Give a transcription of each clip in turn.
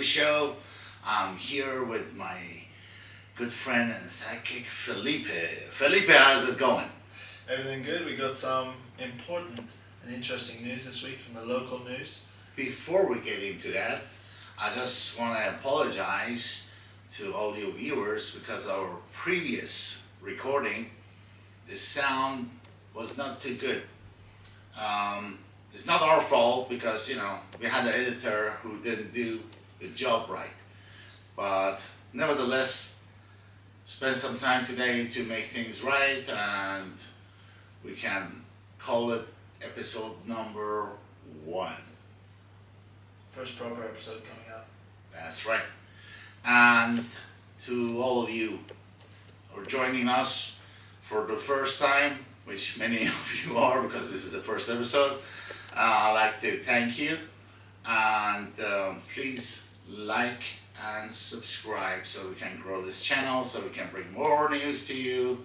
show. I'm here with my good friend and sidekick, Felipe. Felipe, how's it going? Everything good. We got some important and interesting news this week from the local news. Before we get into that, I just want to apologize to all you viewers because our previous recording, the sound was not too good. It's not our fault because, we had an editor who didn't do the job right. But nevertheless, spend some time today to make things right, and we can call it episode number 1. First proper episode coming out. That's right. And to all of you who are joining us for the first time, which many of you are because this is the first episode, I'd like to thank you. And please like and subscribe so we can grow this channel, so we can bring more news to you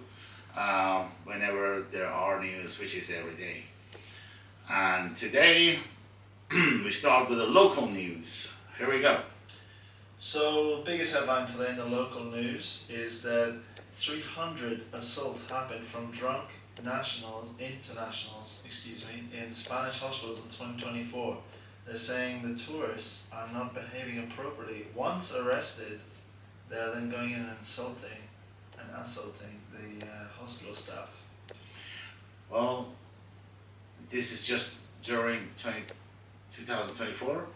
whenever there are news, which is every day. And today we start with the local news. Here we go. So, the biggest headline today in the local news is that 300 assaults happened from drunk internationals, in Spanish hospitals in 2024. They're saying the tourists are not behaving appropriately. Once arrested, they're then going in and assaulting the hospital staff. Well, this is just during 2024?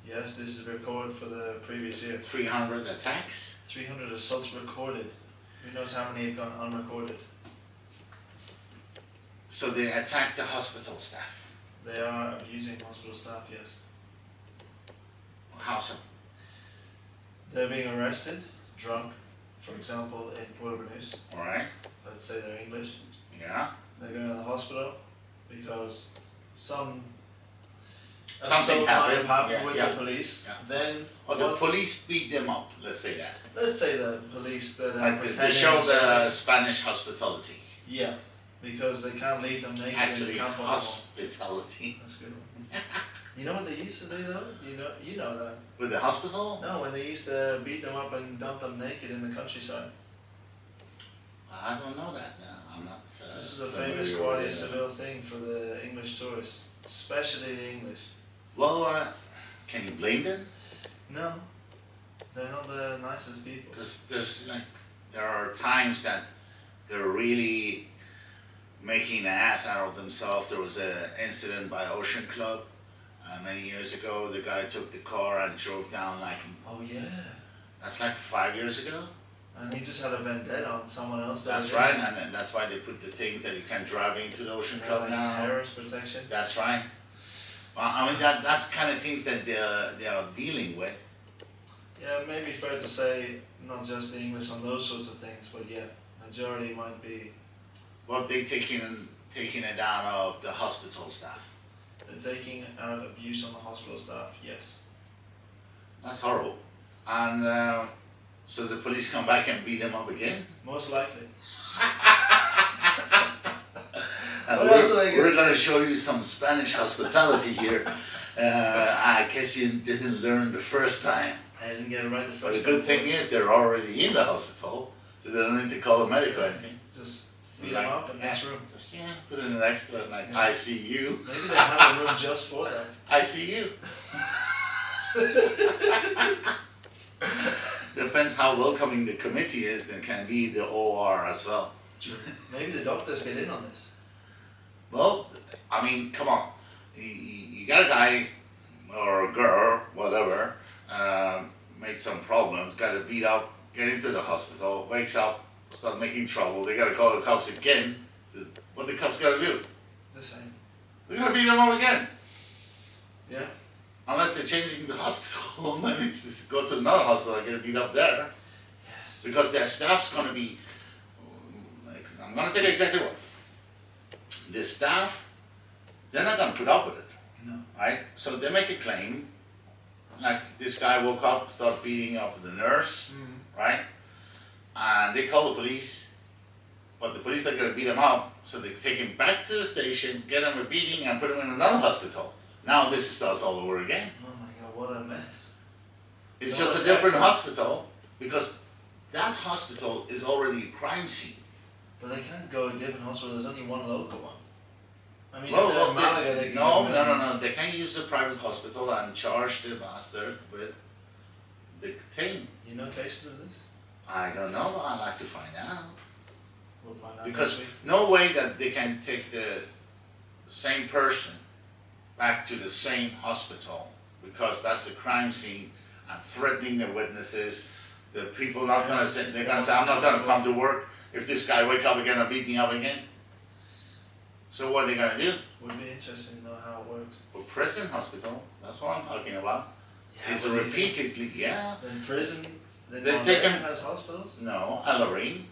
Yes, this is a record for the previous year. 300 attacks? 300 assaults recorded. Who knows how many have gone unrecorded? So they attacked the hospital staff? They are abusing hospital staff, yes. How so? They're being arrested, drunk, for example, in Puerto Banús. Alright. Let's say they're English. Yeah. They're going to the hospital because something happened with the police. Yeah. Then the police beat them up, let's say that. Let's say the police that are Like pretending they show to- the Spanish hospitality. Yeah, because they can't leave them naked in Actually, the camp anymore. hospitality. That's a good one. You know what they used to do though? You know that. With the hospital? No, when they used to beat them up and dump them naked in the countryside. I don't know that now. I'm not. This is a famous Guardia Civil thing for the English tourists, especially the English. Well, can you blame them? No, they're not the nicest people. Because there are times that they're really making an ass out of themselves. There was an incident by Ocean Club many years ago. The guy took the car and drove down Oh yeah. that's like 5 years ago. And he just had a vendetta on someone else. That's right, and that's why they put the things that you can drive into the Ocean Club now. Terrorist protection. That's right. Well, I mean that's kind of things that they are dealing with. Yeah, it may be fair to say not just the English on those sorts of things, but yeah, majority might be. Well, they're taking it out of the hospital staff. They're taking out abuse on the hospital staff. Yes. That's horrible. And so the police come back and beat them up again? Most likely. And What else are they we're going to show you some Spanish hospitality here. I guess you didn't learn the first time. I didn't get it right the But the first good time. thing is they're already in the hospital, so they don't need to call a medic or anything. Just beat them up in the next room. Just, put in an extra, ICU. Maybe they have a room just for that. ICU. Depends how welcoming the committee is, then can be the OR as well. Maybe the doctors get in on this. Well, I mean, come on. You got a guy or a girl, whatever, made some problems, got to beat up, get into the hospital, wakes up, start making trouble. They got to call the cops again. What the cops got to do? The same. They're going to beat them up again. Yeah. Unless they're changing the hospital, maybe it's just go to another hospital and get beat up there. Yes. Because their staff's going to be, I'm going to tell you exactly what. The staff, they're not going to put up with it. No. Right? So they make a claim, like this guy woke up, started beating up the nurse, right? And they call the police, but the police are going to beat him up, so they take him back to the station, get him a beating, and put him in another hospital. Now this starts all over again. Oh my God, what a mess. It's So just much a different effort. hospital because that hospital is already a crime scene. But they can't go to a different hospital. There's only one local one. I mean, Well, if they're in Malaga, they can no, go no, in. no, no. They can use a private hospital and charge the bastard with the thing. You know cases of this? I don't know. But I'd like to find out We'll find out because next week. no way that they can take the same person back to the same hospital because that's the crime scene and threatening the witnesses. The people not gonna say they're gonna say I'm not gonna come to work if this guy wake up again and beat me up again. So what are they gonna do? Would be interesting to know how it works. For prison hospital, that's what I'm talking about. It's what do you think? repeatedly, yeah. In prison, then They Marbella take 'em- has hospitals. No, Alarin,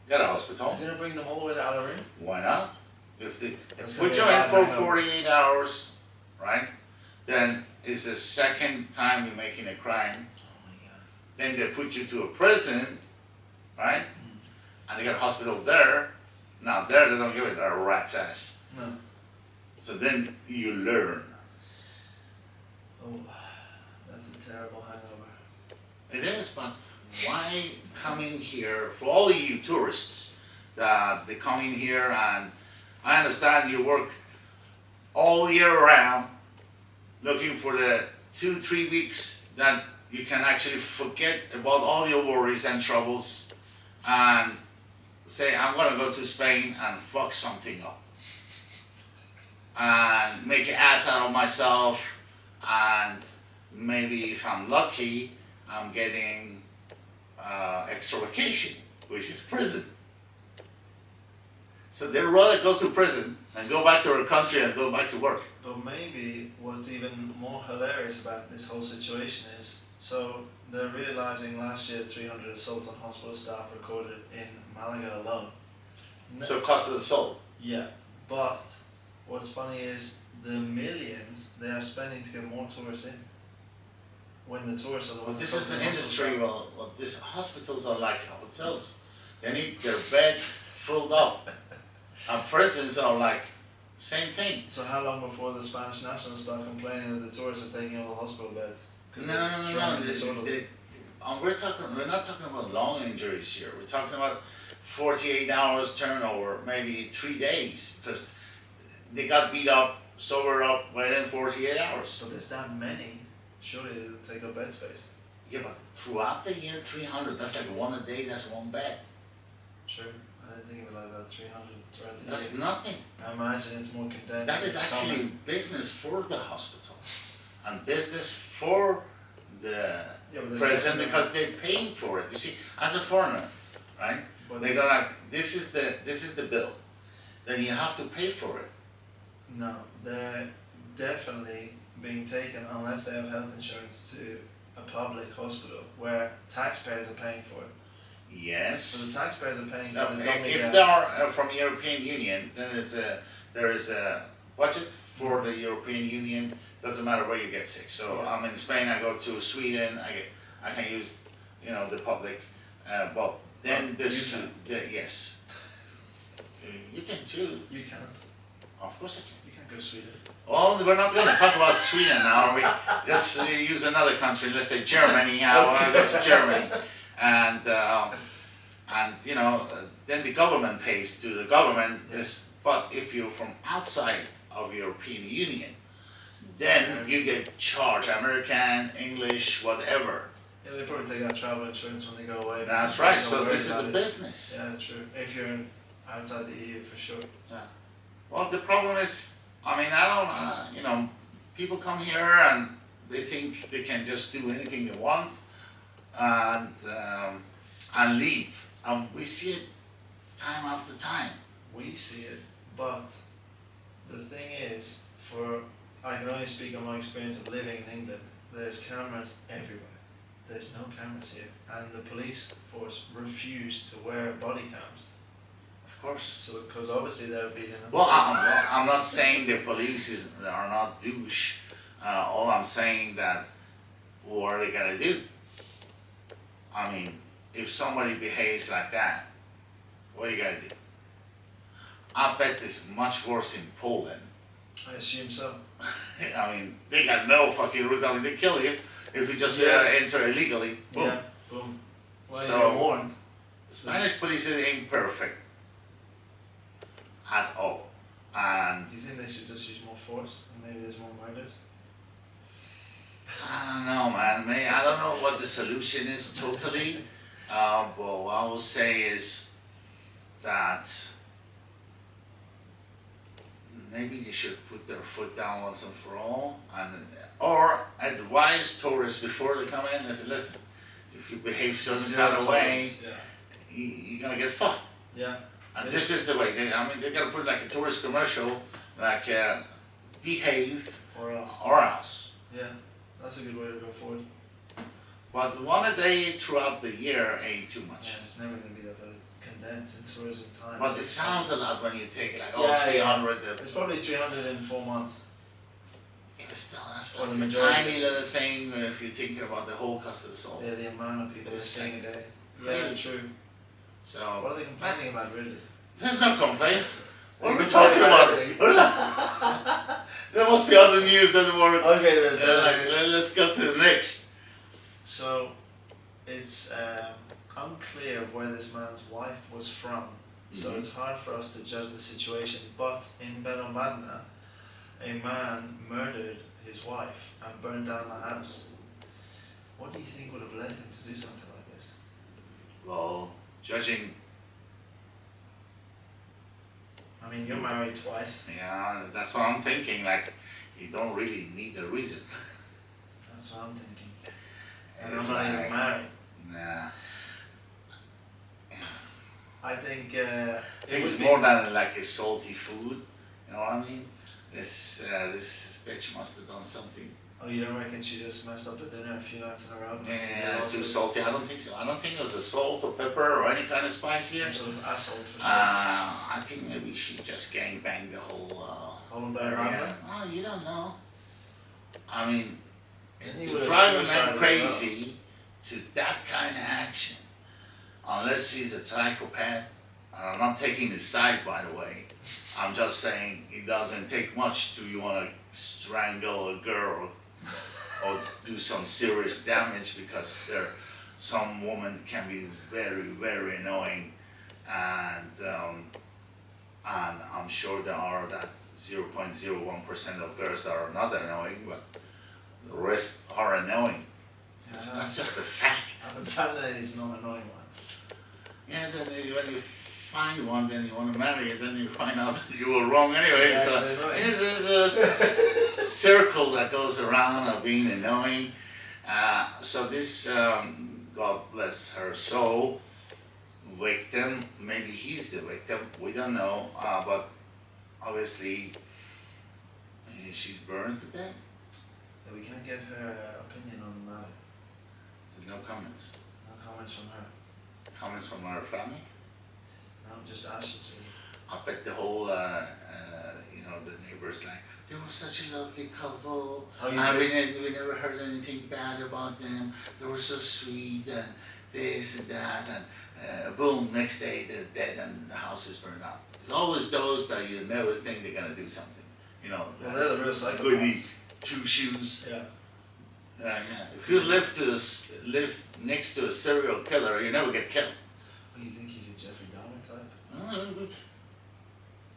got a hospital. They're gonna bring them all the way to Alarin. Why not? If they That's put gonna you be a in bad for hangover. 48 hours, right? Then it's the second time you're making a crime. Oh my god. Then they put you to a prison, right? And they got a hospital there. Now there they don't give it a rat's ass. No. So then you learn. Oh, that's a terrible hangover. It is, but why coming here for all of you tourists that they come in here and I understand you work all year round looking for the 2-3 weeks that you can actually forget about all your worries and troubles and say I'm gonna go to Spain and fuck something up and make an ass out of myself and maybe if I'm lucky I'm getting extra vacation, which is prison. So they'd rather go to prison and go back to their country and go back to work. But maybe what's even more hilarious about this whole situation is, so they're realizing last year 300 assaults on hospital staff recorded in Malaga alone. So cost of the soul. Yeah, but what's funny is the millions they are spending to get more tourists in. When the tourists are the Well, ones this that is an suffer the industry. hospital Well, these hospitals are like hotels. They need their bed filled up, and prisons are like same thing. staff. So how long before the Spanish nationals start complaining that the tourists are taking all the hospital beds? No, no, no, Drunk no. and disorderly. We're not talking about long injuries here. We're talking about 48 hours turnover, maybe 3 days, because they got beat up, sobered up within 48 hours. So there's that many. Surely they'll take up bed space. Yeah, but throughout the year, 300. That's like one a day. That's one bed. Sure. I didn't think of it like that. 300 throughout the That's year. nothing. I imagine it's more condensed. That is in summer. actually business for the hospital and business for the Yeah, but there's prison definitely- because they paid for it. You see, as a foreigner, right? But They go like, this is the bill. Then you have to pay for it. no, they're definitely being taken unless they have health insurance to a public hospital where taxpayers are paying for it. So Yes. the taxpayers are paying Now, for the if dummy they are from European Union, then there is a budget for the European Union. Doesn't matter where you get sick. So Yeah. I'm in Spain. I go to Sweden. I can use the public, but then this You yes, you can too. You can't. Of course I can. You can't go to Sweden. Well, we're not going to talk about Sweden now. We just use another country. Let's say Germany. I want to go to Germany, and then the government pays to the government. Is but if you're from outside of European Union, then you get charged American, English, whatever. Yeah, they probably take out travel insurance when they go away. That's because right. they're So worried this is a about it. business. Yeah, true. If you're outside the EU, for sure. Well, the problem is, I mean, I don't, people come here and they think they can just do anything they want and leave. And we see it time after time. We see it, but the thing is, I can only speak on my experience of living in England. There's cameras everywhere. There's no cameras here, and the police force refuse to wear body cams. Of course. So, because obviously they're beating them. Well, I'm not saying the police are not douche. All I'm saying that, what are they gonna do? I mean, if somebody behaves like that, what are you gonna do? I bet it's much worse in Poland. I assume so. I mean, they got no fucking rules. I mean, they kill you if you just Yeah. enter illegally. Boom. Yeah, boom. Well, So- you're warned. Spanish police ain't perfect at all, and Do you think they should just use more force and maybe there's more murders? I don't know, man. I don't know what the solution is totally, but what I will say is that maybe they should put their foot down once and for all, or advise tourists before they come in. Listen, listen. If you behave certain Zero kind of way, tolerance, you're gonna get fucked. Yeah. And It this is the way. They're gonna put like a tourist commercial, like behave Or else. or else. Yeah. That's a good way to go forward. But one a day throughout the year ain't too much. Yeah, it's never going to be that though. It's condensed in tourism time. But it sounds a lot when you take it like, Yeah, 300. It's probably 300 in 4 months. Yeah, but still, that's Or like the a majority. tiny little thing if you're thinking about the whole cost of the soul. Yeah, the amount of people they're It's seeing a day. crazy. Yeah, true. So, What are they complaining about, really? there's no complaints. What are we They talking complain about? about everything. There must be other news that work. Okay, Let's go to the next. So, it's unclear where this man's wife was from. So Mhm. it's hard for us to judge the situation. But in Benalmádena, a man murdered his wife and burned down the house. What do you think would have led him to do something like this? Well, judging, I mean, you're married twice. yeah, that's what I'm thinking. Like, you don't really need a reason. That's what I'm thinking. And It's I'm not even like, married. nah. I think I think it's more than like a salty food. You know what I mean? This bitch must have done something. Oh, you don't reckon she just messed up the dinner a few nights in a row? Yeah, it's too salty. I don't think so. I don't think there's a salt or pepper or any kind of spice here. Some sort of asshole for sure. I think maybe she just gangbanged the whole Hold area. Oh, you don't know. I mean, Then he to would have drive a man suicided crazy to that kind of action, unless he's a psychopath, and I'm not taking his side, by the way. I'm just saying it doesn't take much to you want to strangle a girl or do some serious damage, because some woman can be very, very annoying, and I'm sure there are that 0.01% of girls that are not annoying, but the rest are annoying. That's just a fact. I've found that these non-annoying ones. Yeah, then when you find one, then you want to marry it, then you find out that you were wrong anyway. Yeah, So actually, right. it's a circle that goes around of being annoying. So this, God bless her soul, victim, maybe he's the victim, we don't know, but obviously she's burned to death. Yeah, we can't get her opinion on the matter. There's no comments. No comments from her. Comments from her family. No, just ashes really. I bet the whole, the neighbors like, they were such a lovely couple. Oh, you We think? we never heard anything bad about them. They were so sweet and this and that, and boom, next day they're dead and the house is burned out. It's always those that you never think they're gonna do something. You know, Well, they're the real psychopaths. goody two shoes. Yeah. Yeah. If you live next to a serial killer, you never get killed. Oh, you think he's a Jeffrey Dahmer type?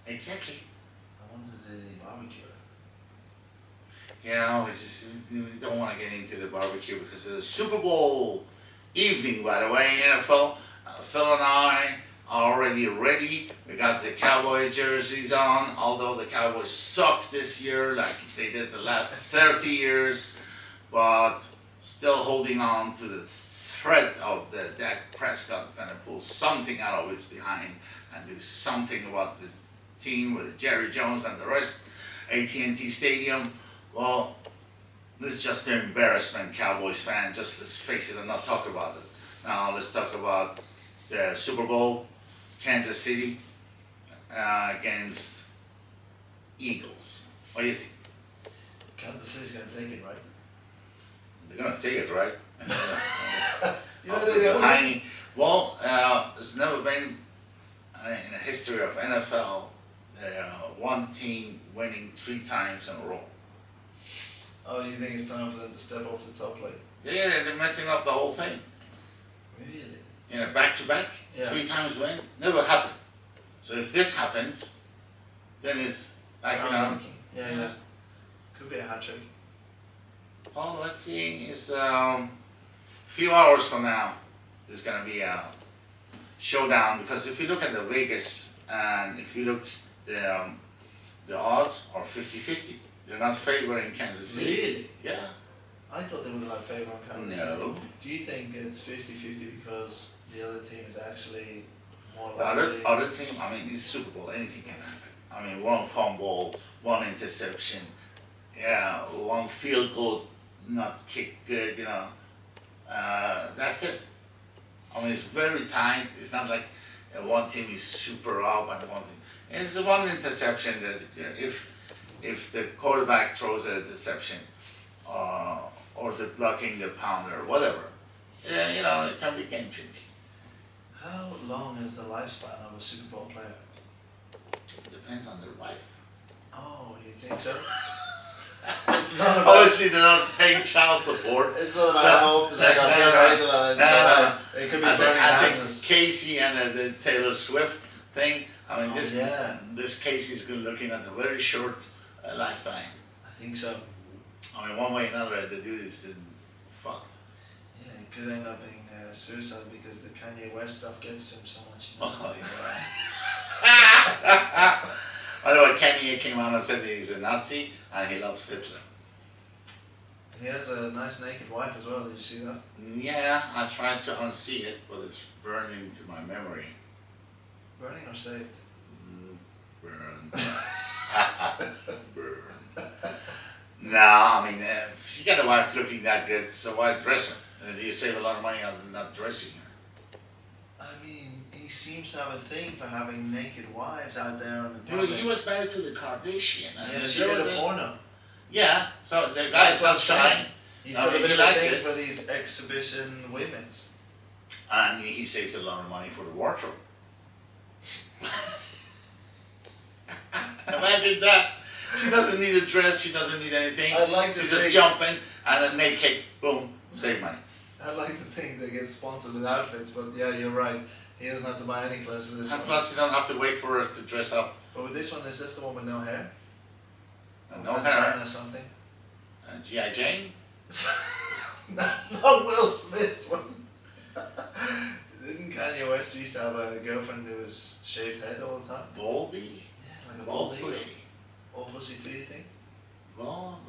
Exactly. I wonder did they barbecue her? Yeah, we don't want to get into the barbecue because it's a Super Bowl evening, by the way. NFL, Phil and I are already ready. We got the Cowboy jerseys on, although the Cowboys suck this year like they did the last 30 years, but still holding on to the threat of the Dak Prescott going to pull something out of his behind and do something about the team with Jerry Jones and the rest. AT&T Stadium. Well, this is just an embarrassment, Cowboys fan. Just let's face it and not talk about it. Now let's talk about the Super Bowl, Kansas City against Eagles. What do you think? Kansas City's gonna take it, right? They're gonna take it, right? You know they don't. Behind. Well, there's never been in the history of NFL one team winning 3 times in a row. Oh, you think it's time for them to step off the top, like? Yeah, they're messing up the whole thing. Really? Back to back, Yeah. 3 times win, never happened. So if this happens, then it's like Yeah. Could be a hat trick. Oh, let's see. It's few hours from now. There's gonna be a showdown because if you look at the Vegas and if you look the odds are 50-50. They're not favoring Kansas City. Really? Yeah. I thought they would have favor on Kansas No. City. Do you think it's 50-50 because the other team is actually more The likely? other team, I mean, it's Super Bowl. Anything can happen. I mean, one fumble, one interception, yeah, one field goal not kicked good. That's it. I mean, it's very tight. It's not like one team is super up and one team. It's the one interception that if the quarterback throws a interception, or the blocking the pounder, whatever, yeah, it can be game changing. How long is the lifespan of a Super Bowl player? It depends on their wife. Oh, you think so? It's not about, Obviously, they're not paying child support. it's not about So- how often they got paid or anything like that. It could be burning I think houses. Casey and the Taylor Swift thing. I mean, Oh, yeah. this Casey's looking at a very short lifetime. I think so. I mean, one way or another, the dude is fucked. Yeah, it could end up being suicide because the Kanye West stuff gets to him so much. Oh, By the way, Kanye came out and said he's a Nazi and he loves Hitler. He has a nice naked wife as well. Did you see that? Yeah, I tried to unsee it, but it's burning to my memory. Burning or saved? Burn. Burn. No, I mean, if she got a wife looking that good, so why dress her? You save a lot of money on not dressing her. I mean, he seems to have a thing for having naked wives out there on the Well, public. he was married to the Kardashian. Yeah, she did a porno. Yeah, so the guy's That's what not I'm saying. shy, He's I got mean, a bit he of a likes thing it. for these exhibition women's. and he saves a lot of money for the wardrobe. Imagine that. She doesn't need a dress, she doesn't need anything. I'd like to She's think- just jumping and then naked, boom, save money. I like to think they get sponsored with outfits, but yeah, you're right. He doesn't have to buy any clothes for this And one. plus, you don't have to wait for her to dress up. But with this one, is this the one with no hair? And Or no is it hair. China or something? G.I. Jane? Not Will Smith's one. Didn't Kanye West used to have a girlfriend who was shaved head all the time? Baldy? Yeah, like a Bald bald eagle. pussy. All pussy too, you think? Well,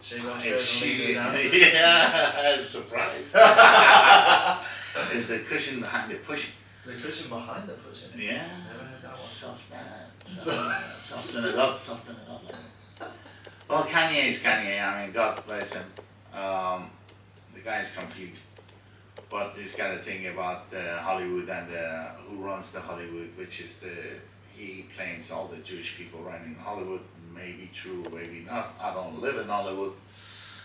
Shave if upstairs and she, leave it downstairs? yeah, surprise. It's the cushion behind the pushing. The cushion behind the pushing. Yeah. Never heard that one. Soften it up, soften it up. Well, Kanye is Kanye. I mean, God bless him. The guy is confused, but he's got a thing about Hollywood and who runs the Hollywood, which is he claims all the Jewish people running Hollywood. Maybe true, maybe not. I don't live in Hollywood.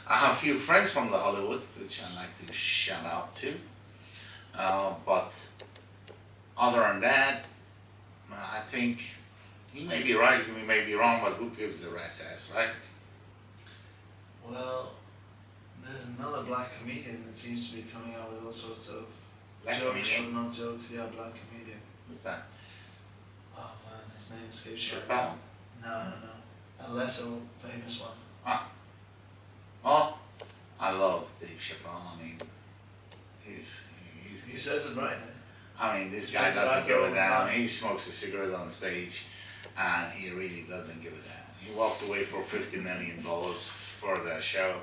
I have a few friends from the Hollywood, which I like to shout out to. But other than that, I think he may be right, he may be wrong, but who gives the rat's ass, right? Well, there's another black comedian that seems to be coming out with all sorts of Black jokes, comedian? but not jokes. Yeah, black comedian. Who's that? Oh man, his name escapes me. Chappelle? No. A lesser famous one. Oh, I love Dave Chappelle. I mean, he's He says it right, eh? I mean, this He guy gets it doesn't out there give all a the damn. time. He smokes a cigarette on stage, and he really doesn't give a damn. He walked away for $50 million for the show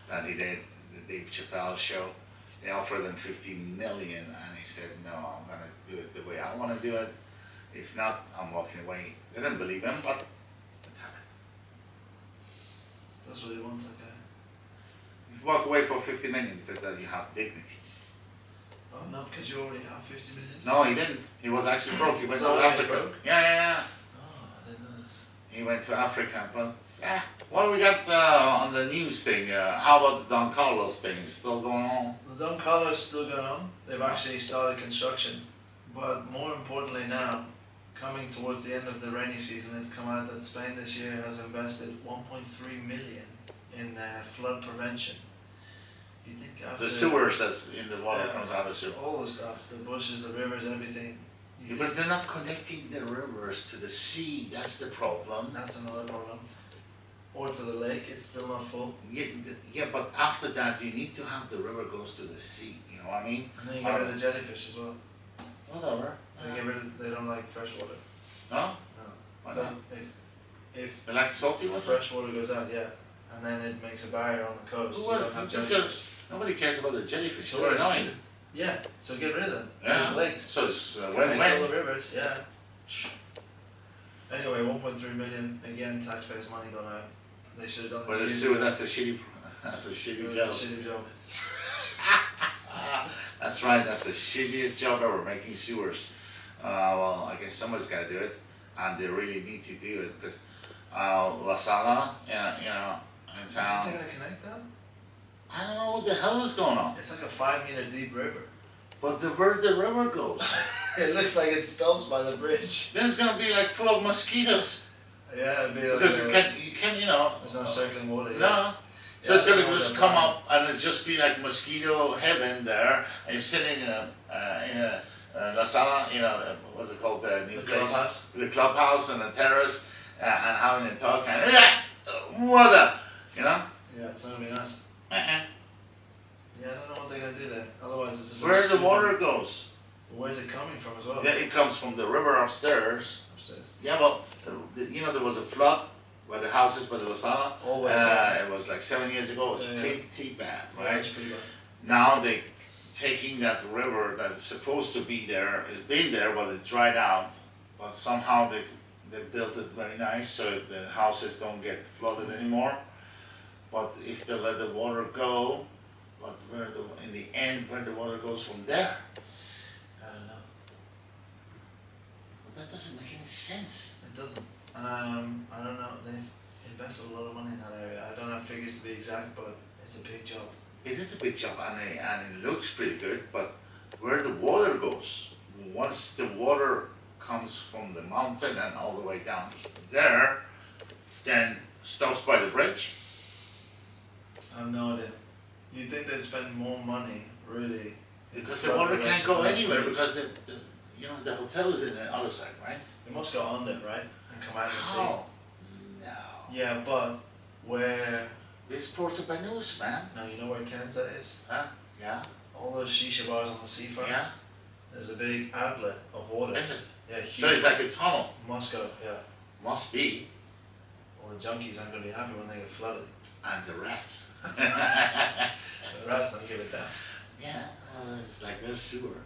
that he did, the Dave Chappelle show. They offered him $50 million, and he said, "No, I'm gonna do it the way I want to do it. If not, I'm walking away." They didn't believe him, but it happened. That's what he wants, that guy. You walk away for $50 million because then you have dignity. Oh, no, because you already have 50 million? No, he didn't. He was actually broke. He went Was to that why he Africa. broke? Yeah. Oh, I didn't know this. He went to Africa, but what we got on the news thing? How about the Don Carlos thing? Is still going on? The Don Carlos is still going on. They've actually started construction. But more importantly now, coming towards the end of the rainy season, it's come out that Spain this year has invested 1.3 million in flood prevention. You think after The sewers that's in the water Yeah. comes out of the sewer. all the stuff, the bushes, the rivers, everything. Yeah, but they're not connecting the rivers to the sea. That's the problem. That's another problem. Or to the lake, it's still not full. Yeah, but after that, you need to have the river goes to the sea. You know what I mean? And then you get rid of the jellyfish as well. Whatever. They don't like fresh water. No? No. Why So not? if They like salty water? fresh water goes out, yeah, and then it makes a barrier on the coast. Well, You don't have it's jellyfish. Nobody cares about the jellyfish. They're Tourists annoying. do. Yeah, so get rid of them. Yeah. The lakes. So it's Connect all when. the rivers, yeah. Anyway, 1.3 million, again, taxpayers' money gone out. They should have done But the this sewer, that's the shitty job. shitty job. That's right, that's the shittiest job ever, making sewers. Well, I guess somebody's gotta do it, and they really need to do it, because, La Sala, in You think town, they're gonna connect them? I don't know what the hell is going on. It's like a 5 meter deep river. But where the river goes, It looks like it stops by the bridge. then it's gonna be like full of mosquitoes, Yeah, it'd be like because you can, there's no circling water. Yeah. no. So Yeah, it's gonna I know just that come now. up and it's just be like mosquito heaven there, and you're sitting in a La Sala, what's it called, the new The place? clubhouse? The clubhouse and the terrace, and having a talk and what the, Yeah, it's not gonna be nice. uh-uh. Yeah, I don't know what they're gonna do there. Otherwise, it's just. Where the water goes. Where's it coming from as well? Yeah, it comes from the river upstairs. Upstairs. Yeah, well, there was a flood by the houses by the La Sala. Always. Yeah. It was like 7 years ago. It was Yeah. pretty bad, Yeah, right? it's pretty bad. Now they taking that river that's supposed to be there, it's been there, but it dried out. But somehow they built it very nice so the houses don't get flooded anymore. But if they let the water go, but in the end where the water goes from there, I don't know. but that doesn't make any sense. It doesn't. I don't know. They've invested a lot of money in that area. I don't have figures to be exact, but it's a big job. It is a big job and it looks pretty good, but where the water goes, once the water comes from the mountain and all the way down there, then stops by the bridge. I have no idea. You'd think they'd spend more money, really. if Because the the water flood can't go direction from that anywhere bridge. because the hotel is in the other side, right? It must go under, right? And come out and see. How? No. Yeah, but where? It's Puerto Banús, man. Now you know where Kenza is. Huh? Yeah? All those shisha bars on the seafront. Yeah? There's a big outlet of water. Is it? Yeah, huge. So it's like a tunnel. Moscow. Yeah. Must be. All the junkies aren't going to be happy when they get flooded. And the rats. The rats don't give it down. Yeah, well, it's like their sewer.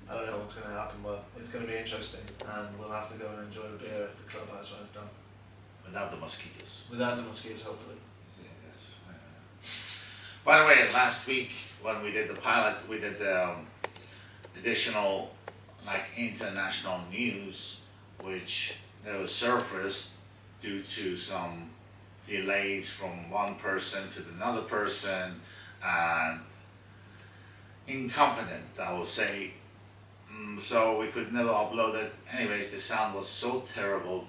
I don't know what's going to happen, but it's going to be interesting, and we'll have to go and enjoy a beer at the clubhouse when it's done. Without the mosquitoes. Without the mosquitoes, hopefully. Yeah, that's, By the way, last week when we did the pilot, we did the additional like international news, which was surfaced due to some delays from one person to another person and incompetent, I will say. So we could never upload it. Anyways, the sound was so terrible